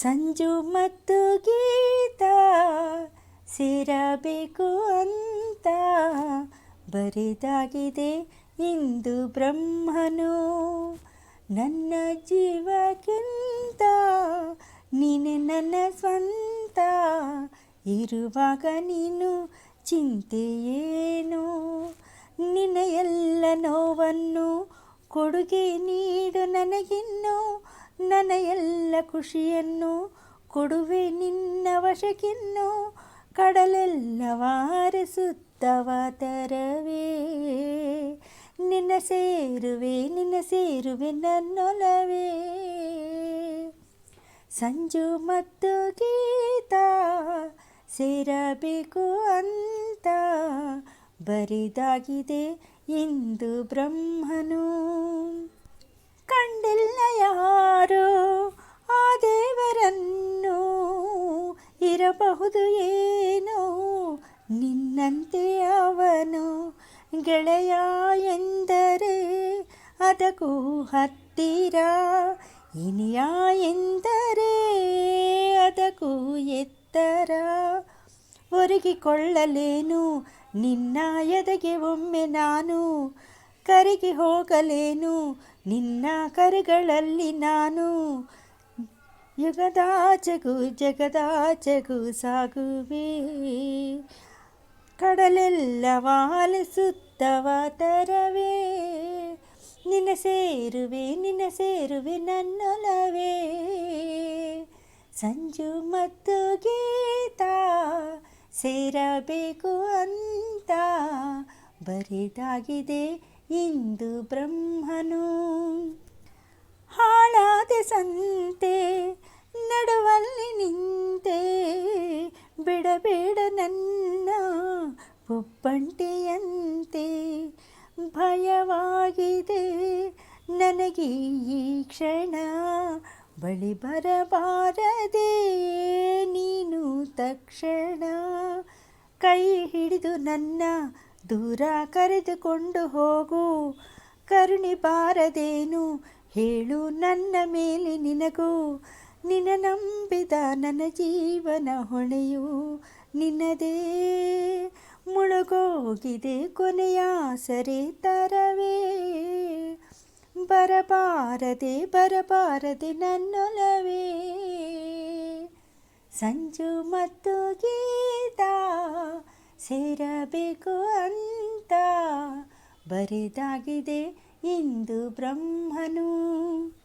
ಸಂಜು ಮತ್ತು ಗೀತ ಸೇರಬೇಕು ಅಂತ ಬರೆದಾಗಿದೆ ಇಂದು ಬ್ರಹ್ಮನು. ನನ್ನ ಜೀವಕ್ಕಿಂತ ನೀನೆ ನನ್ನ ಸ್ವಂತ, ಇರುವಾಗ ನೀನು ಚಿಂತೆ ಏನು? ನಿನ್ನ ಎಲ್ಲ ನೋವನ್ನು ಕೊಡುಗೆ ನೀಡು ನನಗಿನ್ನು, ನನ್ನ ಎಲ್ಲ ಖುಷಿಯನ್ನು ಕೊಡುವೆ ನಿನ್ನ ವಶಕ್ಕಿನ್ನು. ಕಡಲೆಲ್ಲವಾರಿಸುತ್ತವ ತರವೇ ನಿನ್ನ ಸೇರುವೆ ನನ್ನೊಲವೇ. ಸಂಜು ಮತ್ತು ಗೀತ ಸೇರಬೇಕು ಅಂತ ಬರಿದಾಗಿದೆ ಇಂದು ಬ್ರಹ್ಮನು. ಕಂಡಿಲ್ಲ ಯಾರೋ ಆ ದೇವರನ್ನು, ಇರಬಹುದು ಏನೋ ನಿನ್ನಂತೆ ಅವನು. ಗೆಳೆಯ ಎಂದರೆ ಅದಕ್ಕೂ ಹತ್ತಿರ, ಇನಿಯ ಎಂದರೆ ಅದಕ್ಕೂ ಎತ್ತರ. ಒರಗಿಕೊಳ್ಳಲೇನು ನಿನ್ನ ಎದೆಗೆ ಒಮ್ಮೆ ನಾನು, ಕರಗಿ ಹೋಗಲೇನು ನಿನ್ನ ಕರೆಗಳಲ್ಲಿ ನಾನು. ಯುಗದಾಚೆಗೂ ಜಗದಾಚೆಗೂ ಸಾಗುವೆ, ಕಡಲೆಲ್ಲ ವಾಲಿಸುತ್ತವ ತರವೇ. ನಿನ್ನ ಸೇರುವೆ ನನ್ನೊಲವೇ. ಸಂಜು ಮತ್ತು ಗೀತ ಸೇರಬೇಕು ಅಂತ ಬರೆದಾಗಿದೆ ಇಂದು ಬ್ರಹ್ಮನು. ಹಾಳಾದೆ ಸಂತೆ ನಡುವಲ್ಲಿ ನಿಂತೆ, ಬಿಡಬೇಡ ನನ್ನ ಒಬ್ಬಂಟಿಯಂತೆ. ಭಯವಾಗಿದೆ ನನಗೆ ಈ ಕ್ಷಣ, ಬಳಿ ಬರಬಾರದೆ ನೀನು ತಕ್ಷಣ. ಕೈ ಹಿಡಿದು ನನ್ನ ದೂರ ಕರೆದುಕೊಂಡು ಹೋಗು, ಕರುಣೆ ಬಾರದೇನು ಹೇಳು ನನ್ನ ಮೇಲೆ ನಿನಗೂ. ನಿನ್ನ ನಂಬಿದ ನನ್ನ ಜೀವನ ಹೊಣೆಯು ನಿನ್ನದೇ, ಮುಳುಗೋಗಿದೆ ಕೊನೆಯ ಸರೆ ತರವೇ. ಬರಬಾರದೆ ನನ್ನೊಲವೇ. ಸಂಜು ಮತ್ತು ಗೀತ ಸೇರಬೇಕು ಅಂತ ಬರೆದಾಗಿದೆ ಇಂದು ಬ್ರಹ್ಮನು.